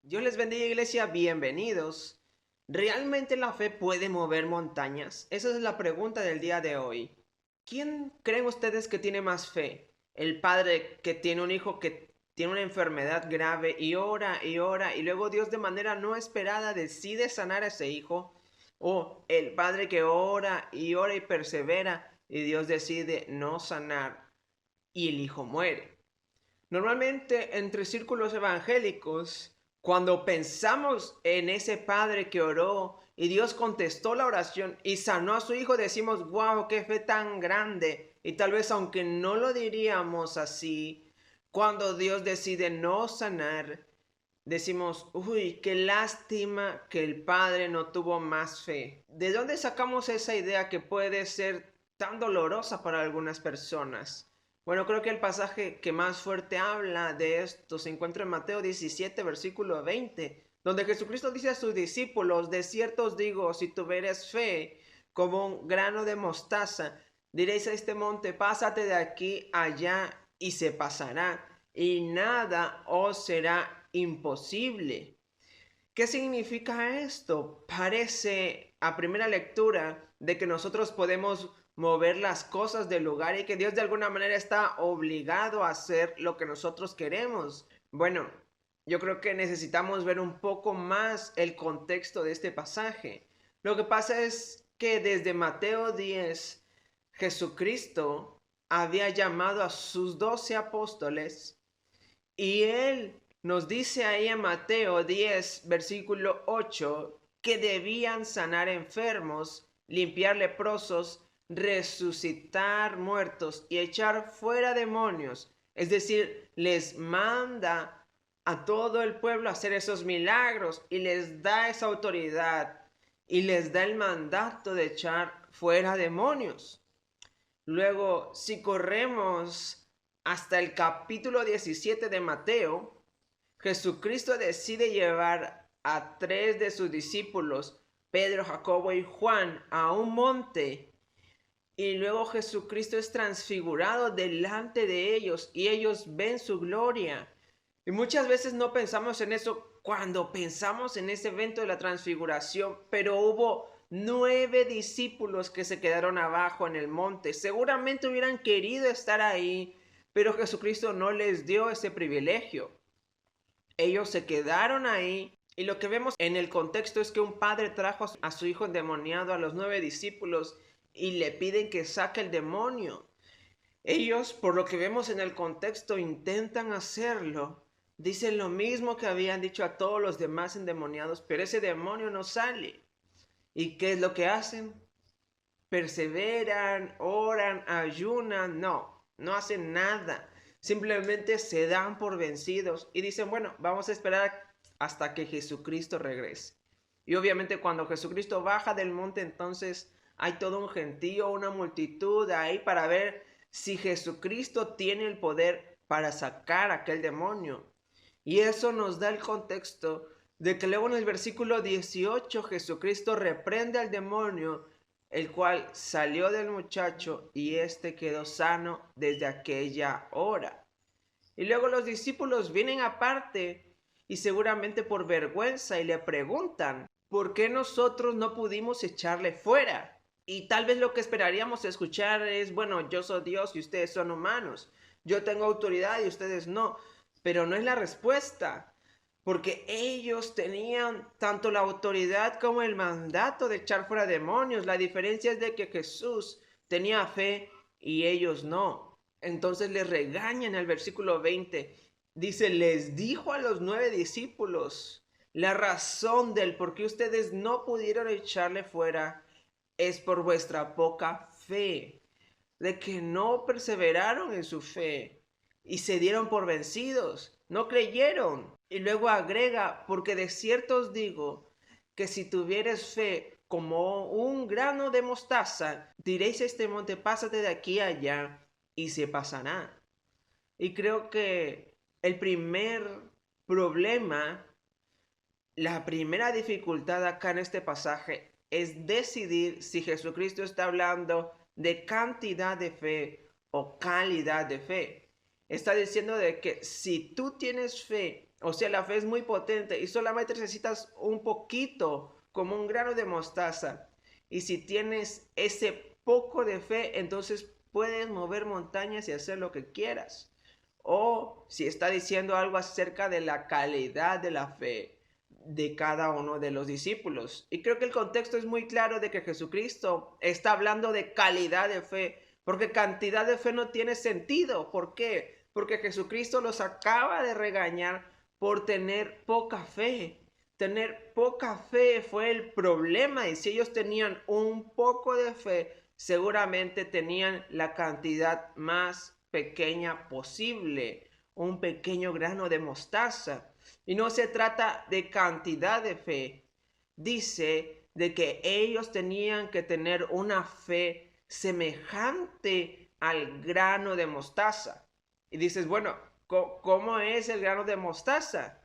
Dios les bendiga, iglesia, bienvenidos. ¿Realmente la fe puede mover montañas? Esa es la pregunta del día de hoy. ¿Quién creen ustedes que tiene más fe? ¿El padre que tiene un hijo que tiene una enfermedad grave y ora y ora y luego Dios de manera no esperada decide sanar a ese hijo? ¿O el padre que ora y persevera y Dios decide no sanar y el hijo muere? Normalmente entre círculos evangélicos, cuando pensamos en ese padre que oró y Dios contestó la oración y sanó a su hijo, decimos, wow, qué fe tan grande. Y tal vez aunque no lo diríamos así, cuando Dios decide no sanar, decimos, uy, qué lástima que el padre no tuvo más fe. ¿De dónde sacamos esa idea que puede ser tan dolorosa para algunas personas? Bueno, creo que el pasaje que más fuerte habla de esto se encuentra en Mateo 17, versículo 20, donde Jesucristo dice a sus discípulos, de cierto os digo, si tuvieres fe como un grano de mostaza, diréis a este monte, pásate de aquí allá y se pasará, y nada os será imposible. ¿Qué significa esto? Parece a primera lectura de que nosotros podemos mover las cosas del lugar y que Dios de alguna manera está obligado a hacer lo que nosotros queremos. Bueno, yo creo que necesitamos ver un poco más el contexto de este pasaje. Lo que pasa es que desde Mateo 10, Jesucristo había llamado a sus 12 apóstoles y él nos dice ahí en Mateo 10, versículo 8, que debían sanar enfermos, limpiar leprosos, resucitar muertos y echar fuera demonios. Es decir, les manda a todo el pueblo a hacer esos milagros y les da esa autoridad y les da el mandato de echar fuera demonios. Luego, si corremos hasta el capítulo 17 de Mateo, Jesucristo decide llevar a tres de sus discípulos, Pedro, Jacobo y Juan, a un monte. Y luego Jesucristo es transfigurado delante de ellos y ellos ven su gloria. Y muchas veces no pensamos en eso cuando pensamos en ese evento de la transfiguración, pero hubo 9 discípulos que se quedaron abajo en el monte. Seguramente hubieran querido estar ahí, pero Jesucristo no les dio ese privilegio. Ellos se quedaron ahí y lo que vemos en el contexto es que un padre trajo a su hijo endemoniado a los 9 discípulos y le piden que saque el demonio. Ellos, por lo que vemos en el contexto, intentan hacerlo. Dicen lo mismo que habían dicho a todos los demás endemoniados, pero ese demonio no sale. ¿Y qué es lo que hacen? Perseveran, oran, ayunan. No, no hacen nada. Simplemente se dan por vencidos y dicen, bueno, vamos a esperar hasta que Jesucristo regrese. Y obviamente cuando Jesucristo baja del monte, entonces hay todo un gentío, una multitud ahí para ver si Jesucristo tiene el poder para sacar aquel demonio. Y eso nos da el contexto de que luego en el versículo 18 Jesucristo reprende al demonio, el cual salió del muchacho y éste quedó sano desde aquella hora. Y luego los discípulos vienen aparte y seguramente por vergüenza y le preguntan, ¿por qué nosotros no pudimos echarle fuera? Y tal vez lo que esperaríamos escuchar es, bueno, yo soy Dios y ustedes son humanos. Yo tengo autoridad y ustedes no. Pero no es la respuesta. Porque ellos tenían tanto la autoridad como el mandato de echar fuera demonios. La diferencia es de que Jesús tenía fe y ellos no. Entonces les regañan en el versículo 20. Dice, les dijo a los 9 discípulos, la razón del por qué ustedes no pudieron echarle fuera es por vuestra poca fe, de que no perseveraron en su fe y se dieron por vencidos, no creyeron. Y luego agrega, porque de cierto os digo que si tuvieres fe como un grano de mostaza, diréis a este monte, pásate de aquí a allá y se pasará. Y creo que el primer problema, la primera dificultad acá en este pasaje es decidir si Jesucristo está hablando de cantidad de fe o calidad de fe. Está diciendo de que si tú tienes fe O sea, la fe es muy potente y solamente necesitas un poquito, como un grano de mostaza. Y si tienes ese poco de fe, entonces puedes mover montañas y hacer lo que quieras. O si está diciendo algo acerca de la calidad de la fe de cada uno de los discípulos. Y creo que el contexto es muy claro de que Jesucristo está hablando de calidad de fe, porque cantidad de fe no tiene sentido. ¿Por qué? Porque Jesucristo los acaba de regañar por tener poca fe. Tener poca fe fue el problema, y si ellos tenían un poco de fe, seguramente tenían la cantidad más pequeña posible, un pequeño grano de mostaza. Y no se trata de cantidad de fe. Dice de que ellos tenían que tener una fe semejante al grano de mostaza. Y dices, bueno, ¿cómo es el grano de mostaza?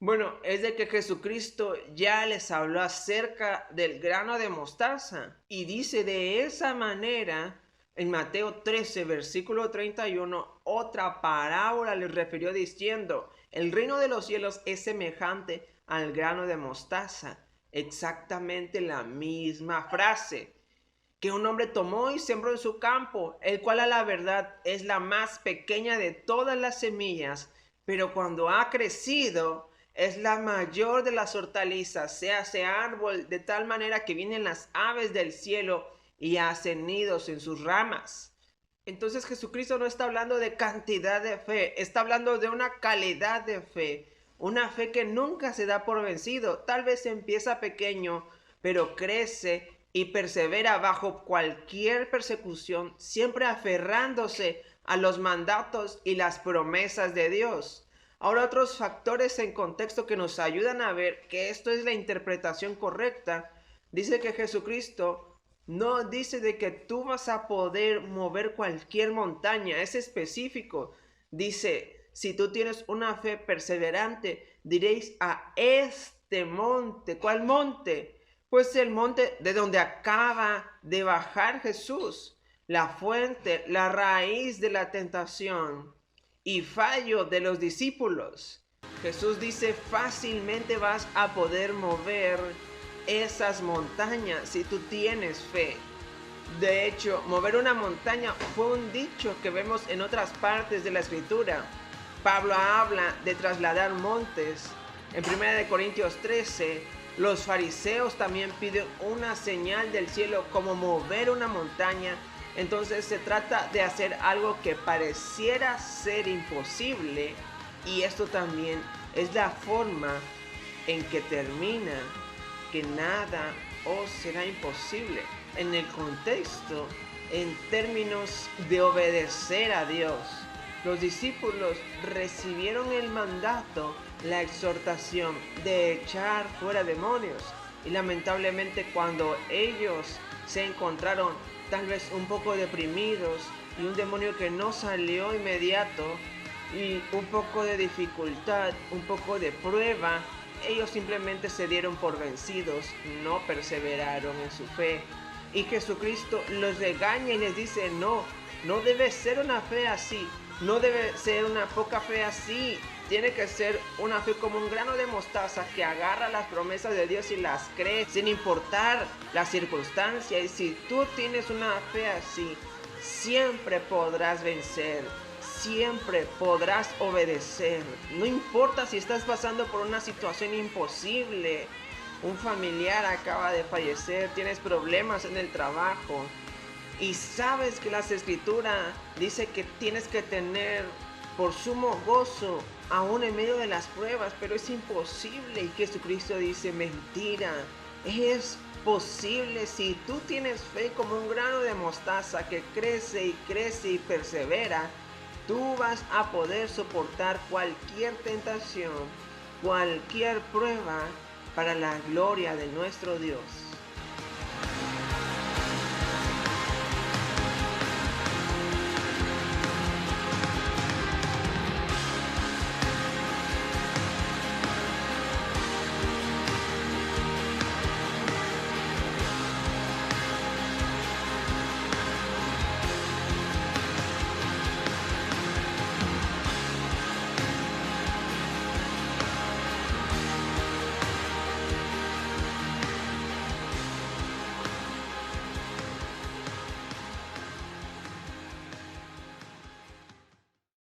Bueno, es de que Jesucristo ya les habló acerca del grano de mostaza. Y dice de esa manera, en Mateo 13, versículo 31, otra parábola les refirió diciendo, el reino de los cielos es semejante al grano de mostaza. Exactamente la misma frase que un hombre tomó y sembró en su campo, el cual a la verdad es la más pequeña de todas las semillas, pero cuando ha crecido es la mayor de las hortalizas, se hace árbol de tal manera que vienen las aves del cielo y hacen nidos en sus ramas. Entonces Jesucristo no está hablando de cantidad de fe, está hablando de una calidad de fe, una fe que nunca se da por vencido. Tal vez empieza pequeño, pero crece y persevera bajo cualquier persecución, siempre aferrándose a los mandatos y las promesas de Dios. Ahora, otros factores en contexto que nos ayudan a ver que esto es la interpretación correcta. Dice que Jesucristo no dice de que tú vas a poder mover cualquier montaña, es específico. Dice, si tú tienes una fe perseverante, diréis a este monte. ¿Cuál monte? Pues el monte de donde acaba de bajar Jesús, la fuente, la raíz de la tentación y fallo de los discípulos. Jesús dice, fácilmente vas a poder mover esas montañas si tú tienes fe. De hecho, mover una montaña fue un dicho que vemos en otras partes de la escritura. Pablo habla de trasladar montes. En 1 Corintios 13, los fariseos también piden una señal del cielo como mover una montaña. Entonces se trata de hacer algo que pareciera ser imposible, y esto también es la forma en que termina, que nada os será imposible. En el contexto, en términos de obedecer a Dios, los discípulos recibieron el mandato, la exhortación de echar fuera demonios, y lamentablemente cuando ellos se encontraron tal vez un poco deprimidos y un demonio que no salió inmediato y un poco de dificultad, un poco de prueba, ellos simplemente se dieron por vencidos, no perseveraron en su fe. Y Jesucristo los regaña y les dice, no debe ser una fe así, no debe ser una poca fe así. Tiene que ser una fe como un grano de mostaza que agarra las promesas de Dios y las cree sin importar la circunstancia. Y si tú tienes una fe así, siempre podrás vencer, siempre podrás obedecer. No importa si estás pasando por una situación imposible, un familiar acaba de fallecer, tienes problemas en el trabajo y sabes que las escrituras dice que tienes que tener por sumo gozo aún en medio de las pruebas, pero es imposible. Y Jesucristo dice, mentira, es posible si tú tienes fe como un grano de mostaza que crece y crece y persevera. Tú vas a poder soportar cualquier tentación, cualquier prueba para la gloria de nuestro Dios.